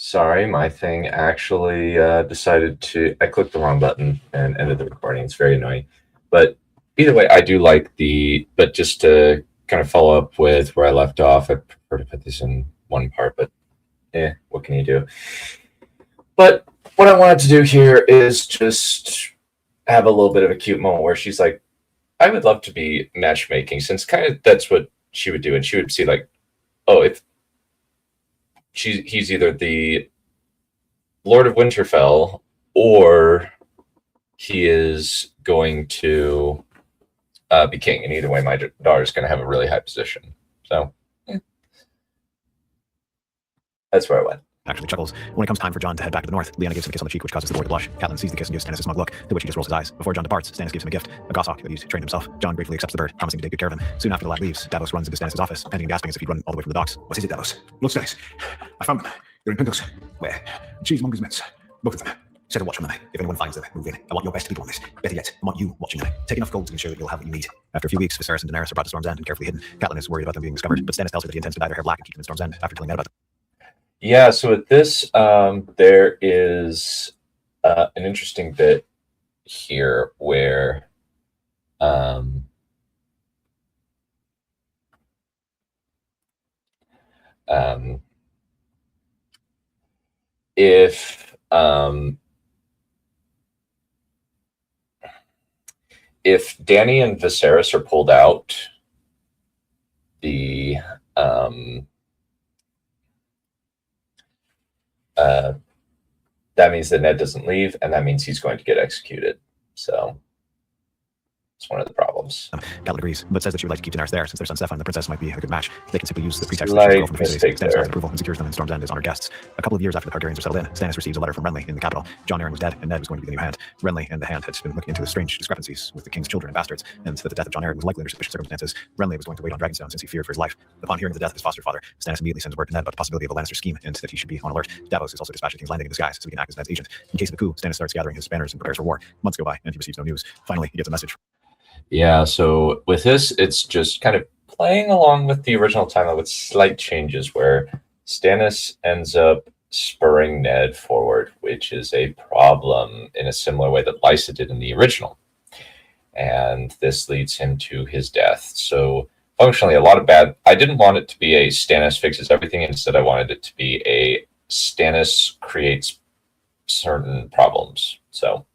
Sorry, my thing actually decided to. I clicked the wrong button and ended the recording. It's very annoying. But either way, I do like the. But just to kind of follow up with where I left off, I prefer to put this in one part, but what can you do? But what I wanted to do here is just have a little bit of a cute moment where she's like, I would love to be matchmaking, since kind of that's what she would do. And she would see, like, oh, if he's either the Lord of Winterfell, or he is going to be king. And either way, my daughter's going to have a really high position. So that's where I went. Actually chuckles. When it comes time for Jon to head back to the north, Lyanna gives him a kiss on the cheek, which causes the boy to blush. Catelyn sees the kiss and gives Stannis a smug look, to which he just rolls his eyes. Before Jon departs, Stannis gives him a gift, a goshawk that he's trained himself. Jon gratefully accepts the bird, promising to take good care of him. Soon after the lad leaves, Davos runs into Stannis' office, panting and gasping as if he'd run all the way from the docks. What is it, Davos? Look, Stannis. I found them. They're in Pentos. Where? Cheesemonger's Mets. Both of them. Set a watch on them. If anyone finds them, move in. I want your best people on this. Better yet, I want you watching them. Take enough gold to ensure that you'll have what you need. After a few weeks, Viserys and Daenerys are brought to Storm's End and carefully hidden. Catelyn is worried about them being discovered, but Stannis tells her that he intends to dye their hair black and keep them in Storm's End after telling Ned about them. Yeah, so with this, there is an interesting bit here where if Dany and Viserys are pulled out, the that means that Ned doesn't leave, and that means he's going to get executed. So it's one of the problems. Catelyn agrees, but says that she would like to keep Daenerys there, since their son Steffon and the princess might be a good match. They can simply use the pretext that she's girl from the Stannis has approval and secures them in Storm's End as honored guests. A couple of years after the Targaryens were settled in, Stannis receives a letter from Renly in the capital. Jon Arryn was dead, and Ned was going to be the new hand. Renly and the Hand had been looking into the strange discrepancies with the king's children and bastards, and that the death of Jon Arryn was likely under suspicious circumstances. Renly was going to wait on Dragonstone since he feared for his life. Upon hearing of the death of his foster father, Stannis immediately sends word to Ned about the possibility of a Lannister scheme and that he should be on alert. Davos is also dispatched to King's Landing in disguise so he can act as Ned's agent. In case of a coup, Stannis starts gathering his banners and prepares for war. Months go by, and he receives no news. Finally, he gets a message. Yeah, so with this, it's just kind of playing along with the original timeline with slight changes where Stannis ends up spurring Ned forward, which is a problem in a similar way that Lysa did in the original. And this leads him to his death. So functionally, a lot of bad. I didn't want it to be a Stannis fixes everything. Instead, I wanted it to be a Stannis creates certain problems. So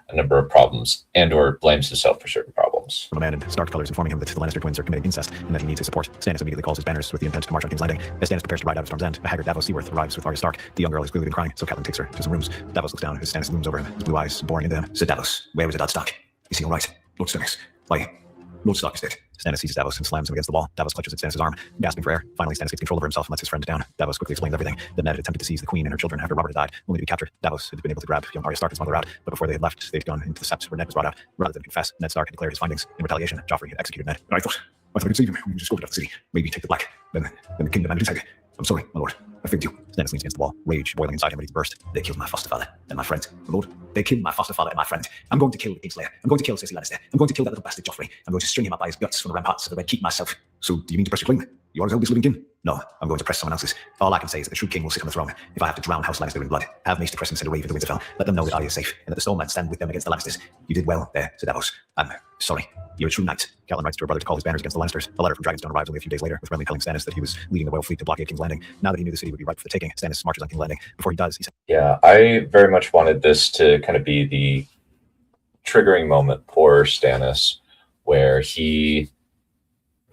a number of problems, and or blames himself for certain problems. From a man in Stark colors informing him that the Lannister twins are committing incest and that he needs his support. Stannis immediately calls his banners with the intent to march on King's Landing. As Stannis prepares to ride out of Storm's End, a haggard Davos Seaworth arrives with Arya Stark. The young girl is clearly been crying, so Catelyn takes her to some rooms. Davos looks down as Stannis looms over him, his blue eyes boring into him. Sir Davos, where is it, Lord Stark? Is he all right? Lord Stannis. Why? Lord Stark is dead. Stannis seizes Davos and slams him against the wall. Davos clutches at Stannis' arm, gasping for air. Finally, Stannis gets control over himself and lets his friend down. Davos quickly explains everything. That Ned had attempted to seize the queen and her children after Robert had died, only to be captured. Davos had been able to grab young Arya Stark as mother out, but before they had left, they'd gone into the sept where Ned was brought out. Rather than confess, Ned Stark had declared his findings. In retaliation, Joffrey had executed Ned. I thought I could save him when he was escorted out of the city. Maybe take the black. Then the kingdom and his head. I'm sorry, my lord. I failed you. Stannis leans against the wall, rage boiling inside him ready to burst. They killed my foster father and my friend. My lord, they killed my foster father and my friend. I'm going to kill the Kingslayer. I'm going to kill Cersei Lannister. I'm going to kill that little bastard Joffrey. I'm going to string him up by his guts from the ramparts so that I keep myself. So do you mean to press your claim? You are his eldest living kin? No, I'm going to press someone else's. All I can say is that the true king will sit on the throne. If I have to drown House Lannister in blood, have Maester Crescent send a wave into Winterfell. Let them know that Arya is safe and that the Stormmen stand with them against the Lannisters. You did well there, Sir Davos. I'm sorry. You're a true knight. Catelyn writes to her brother to call his banners against the Lannisters. A letter from Dragonstone arrives only a few days later, with Renly telling Stannis that he was leading the royal fleet to blockade King's Landing. Now that he knew the city would be ripe for the taking, Stannis marches on King's Landing. Before he does, he said, Yeah, I very much wanted this to kind of be the triggering moment for Stannis, where he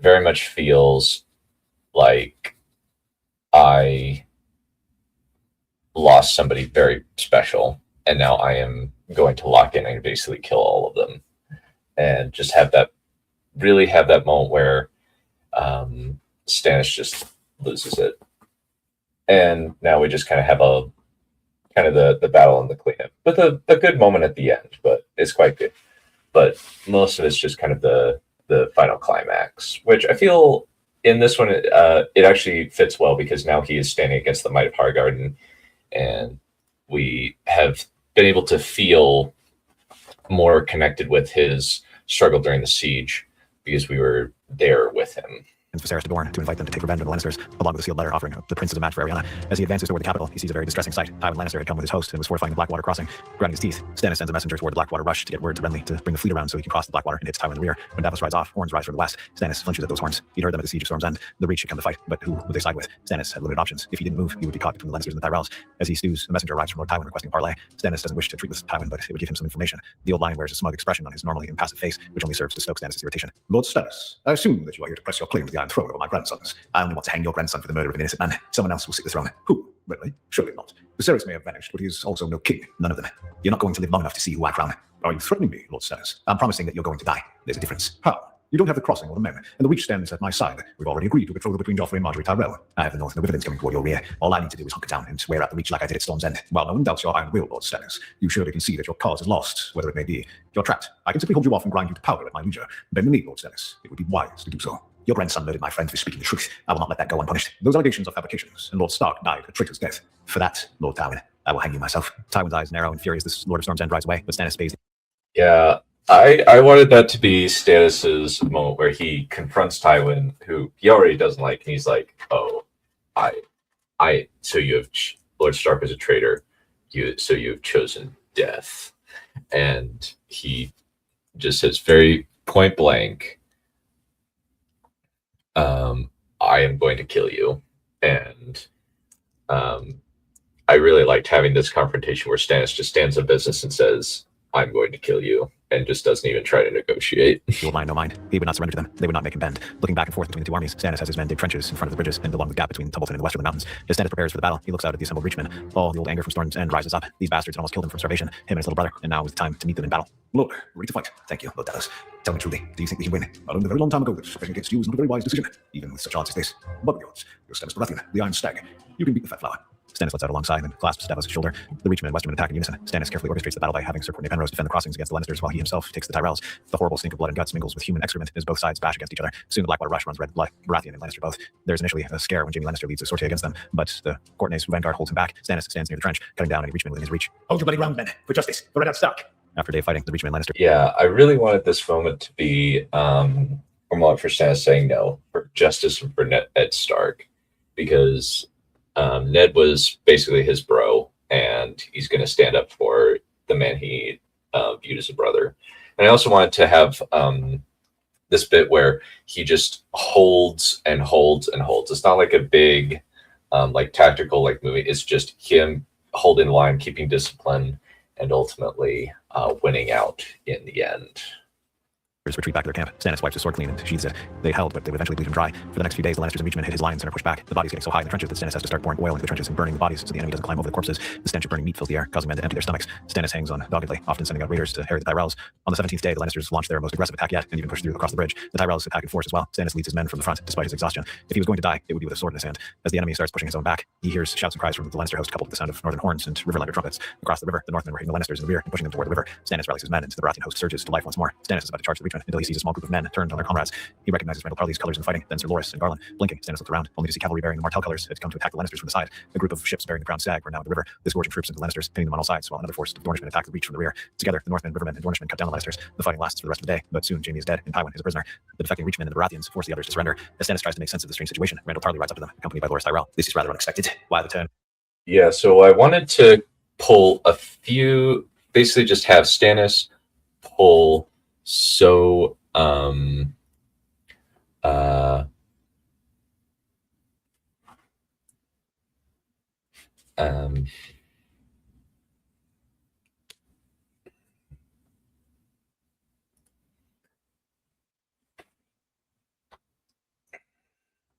very much feels like I lost somebody very special, and now I am going to lock in and basically kill all of them, and just have that moment where Stannis just loses it, and now we just kind of have a kind of the battle and the cleanup, but the good moment at the end, but it's quite good. But most of it's just kind of the final climax, which I feel in this one it actually fits well, because now he is standing against the might of Highgarden, and we have been able to feel more connected with his struggle during the siege because we were there with him. and Viserys to Dorne to invite them to take revenge on the Lannisters, along with a sealed letter offering the prince's a match for Arianna. As he advances toward the capital, he sees a very distressing sight. Tywin Lannister had come with his host and was fortifying the Blackwater crossing. Grinding his teeth, Stannis sends a messenger toward the Blackwater rush to get word to Renly to bring the fleet around so he can cross the Blackwater and hits Tywin in the rear. When Davos rides off, horns rise from the west. Stannis flinches at those horns. He'd heard them at the siege of Storm's End. The Reach had come to fight, but who would they side with? Stannis had limited options. If he didn't move, he would be caught between the Lannisters and the Tyrells. As he stews, a messenger arrives from Lord Tywin requesting a parley. Stannis doesn't wish to treat with Tywin, but it would give him some information. The old lion wears a smug expression on his normally impassive face, which only serves to stoke Stannis' irritation. Lord Stannis, I assume that you are here to press your claim to the Iron Throne over my grandsons. I only want to hang your grandson for the murder of an innocent man. Someone else will sit the throne. Who? Really? Surely not. Viserys may have vanished, but he is also no king. None of them. You're not going to live long enough to see who I crown. Are you threatening me, Lord Stannis? I'm promising that you're going to die. There's a difference. How? You don't have the crossing or the men, and the Reach stands at my side. We've already agreed to betrothal between Joffrey and Marjorie Tyrell. I have the North and the Riverlands coming toward your rear. All I need to do is hunker down and wear out the Reach like I did at Storm's End. While no one doubts your iron will, Lord Stannis, you surely can see that your cause is lost, whether it may be. You're trapped. I can simply hold you off and grind you to powder at my leisure. Bend the knee, Lord Stannis. It would be wise to do so. Your grandson murdered my friend for speaking the truth. I will not let that go unpunished. Those allegations are fabrications, and Lord Stark died a traitor's death. For that, Lord Tywin, I will hang you myself. Tywin's eyes narrow and furious. This Lord of Storm's End rides away, but Stannis pays. Yeah, I wanted that to be Stannis' moment where he confronts Tywin, who he already doesn't like, and he's like, "Oh, so you have Lord Stark is a traitor. So you have chosen death," and he just says very point blank, "I am going to kill you," and I really liked having this confrontation where Stannis just stands in business and says, "I'm going to kill you," and just doesn't even try to negotiate. The old lion, no mind. He would not surrender to them. They would not make him bend. Looking back and forth between the two armies, Stannis has his men dig trenches in front of the bridges and along the gap between Tumbleton and the Westerly Mountains. As Stannis prepares for the battle, he looks out at the assembled Reachmen. All the old anger from Storm's End rises up. These bastards had almost killed him from starvation, him and his little brother, and now is the time to meet them in battle. Lord, ready to fight. Thank you, Lord Dallas. Tell me truly, do you think we can win? I learned a very long time ago that betting against you is not a very wise decision, even with such odds as this. But the odds, you're Stannis Baratheon, the Iron Stag. You can beat the Fat Flower. Stannis lets out alongside and clasps Davos' shoulder. The Reachmen and Westermen attack in unison. Stannis carefully orchestrates the battle by having Sir Courtney Penrose defend the crossings against the Lannisters while he himself takes the Tyrells. The horrible stink of blood and guts mingles with human excrement as both sides bash against each other. Soon the Blackwater rush runs red blood, Baratheon and Lannister both. There's initially a scare when Jaime Lannister leads a sortie against them, but the Courtney's vanguard holds him back. Stannis stands near the trench, cutting down any Reachman within his reach. Hold your bloody ground, men, for justice, for Red Stark. After a day of fighting, the Reachman and Lannister. Yeah, I really wanted this moment to be a moment for Stannis saying no, for justice and for Ned Stark, because Ned was basically his bro, and he's going to stand up for the man he viewed as a brother. And I also wanted to have this bit where he just holds and holds and holds. It's not like a big like tactical like movie. It's just him holding the line, keeping discipline, and ultimately winning out in the end. Retreat back to their camp. Stannis wipes his sword clean and sheathes it. They held, but they would eventually leave him dry. For the next few days, the Lannisters and Reachmen hit his lines and are pushed back. The bodies getting so high in the trenches that Stannis has to start pouring oil into the trenches and burning the bodies so the enemy doesn't climb over the corpses. The stench of burning meat fills the air, causing men to empty their stomachs. Stannis hangs on doggedly, often sending out raiders to harry the Tyrells. On the 17th day, the Lannisters launched their most aggressive attack yet and even pushed through across the bridge. The Tyrells attack in force as well. Stannis leads his men from the front, despite his exhaustion. If he was going to die, it would be with a sword in his hand. As the enemy starts pushing his own back, he hears shouts and cries from the Lannister host coupled with the sound of northern horns and riverlander trumpets. Across the river, the Northmen were hitting the Lannisters in the rear and pushing them toward the river. Stannis rallies his men, and the Baratheon host surges to life once more. Stannis is about to charge the Reachmen until he sees a small group of men turned on their comrades. He recognizes Randall Tarley's colors in fighting, then Sir Loras and Garland. Blinking, Stannis looked around, only to see cavalry bearing the Martell colors had come to attack the Lannisters from the side. A group of ships bearing the crown stag were now in the river, disgorging troops into the Lannisters, pinning them on all sides, while another force of Dornishmen attacked the Reach from the rear. Together, the Northmen, Rivermen, and Dornishmen cut down the Lannisters. The fighting lasts for the rest of the day, but soon Jaime is dead and Tywin is a prisoner. The defecting Reachmen and the Baratheons force the others to surrender. As Stannis tries to make sense of the strange situation, Randall Tarley rides up to them, accompanied by Loras Tyrell. This is rather unexpected. Why the turn? Yeah, so I wanted to pull a few, basically just have Stannis pull so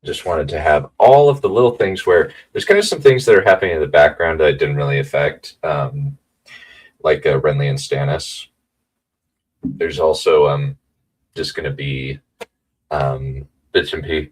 just wanted to have all of the little things where there's kind of some things that are happening in the background that didn't really affect, like Renly and Stannis. There's also just going to be bits and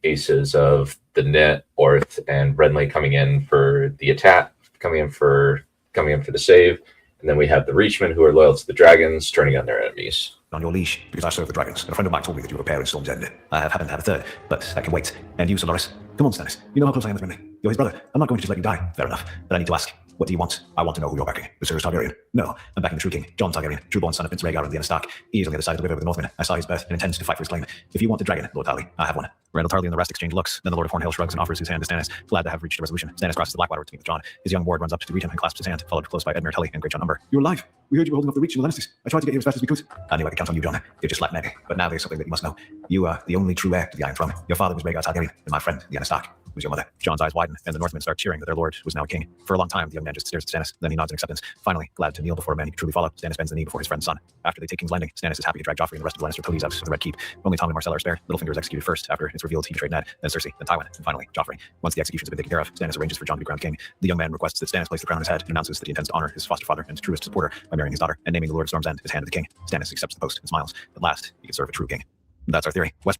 pieces of the Net, Orth, and Renly coming in for the attack, coming in for the save, and then we have the Reachmen who are loyal to the dragons, turning on their enemies. On your leash, because I serve the dragons, and a friend of mine told me that you were a pair in Storm's End. I haven't had a third, but I can wait. And you, Sir Loras, come on, Stannis. You know how close I am with Renly. You're his brother. I'm not going to just let you die. Fair enough. But I need to ask, what do you want? I want to know who you're backing. Viserys Targaryen. No, I'm backing the true king, Jon Targaryen, true-born son of Prince Rhaegar and Lyanna Stark. He is on the other side of the river with the Northmen. I saw his birth and intends to fight for his claim. If you want a dragon, Lord Howdy, I have one. Randall Tarly and the rest exchange looks. Then the Lord of Hornhill shrugs and offers his hand to Stannis, glad to have reached a resolution. Stannis crosses the Blackwater to meet with Jon. His young ward runs up to greet him and clasps his hand, followed close by Edmure Tully and Great John Umber. You're alive. We heard you were holding off the reach in the Lannisters. I tried to get here as fast as we could. I knew I could count on you, Jon. You just slapped Ned. But now there's something that you must know. You are the only true heir to the Iron Throne. Your father was Rhaegar Targaryen, and my friend, Lyanna Stark, was your mother. Jon's eyes widen, and the Northmen start cheering that their lord was now king. For a long time, the young man just stares at Stannis. Then he nods in acceptance. Finally, glad to kneel before a man he could truly follow, Stannis bends the knee before his friend's son. After they take King's Landing, Stannis is happy to drag Joffrey and the rest of the Lannister toadies out of the Red Keep. Only Tom and Marcella are spared. Littlefinger is executed first after it's revealed he betrayed Ned, then Cersei, then Tywin, and finally Joffrey. Once the executions have been taken care of, Stannis arranges for Jon to be crowned king. The young man requests that Stannis place the crown on his head and announces that he intends to honor his foster father and truest supporter by marrying his daughter and naming the Lord of Storm's End his hand of the king. Stannis accepts the post and smiles. At last, he can serve a true king. That's our theory. West.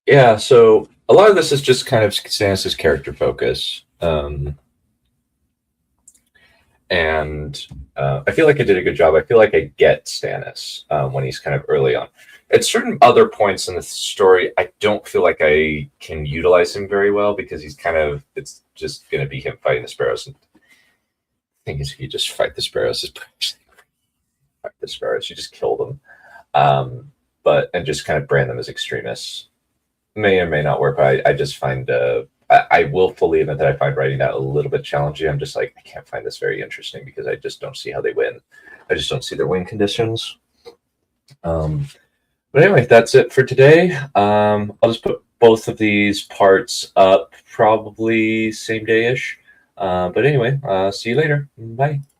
Yeah, so a lot of this is just kind of Stannis' character focus. And I feel like I did a good job. I feel like I get Stannis when he's kind of early on. At certain other points in the story, I don't feel like I can utilize him very well because he's kind of, it's just going to be him fighting the sparrows. And the thing is, if you just fight the sparrows, fight the sparrows, you just kill them. And just kind of brand them as extremists. May or may not work, but I just find I will fully admit that I find writing that a little bit challenging. I'm just like, I can't find this very interesting because I just don't see how they win. I just don't see their win conditions. But anyway, that's it for today. I'll just put both of these parts up probably same day-ish. But anyway, see you later. Bye.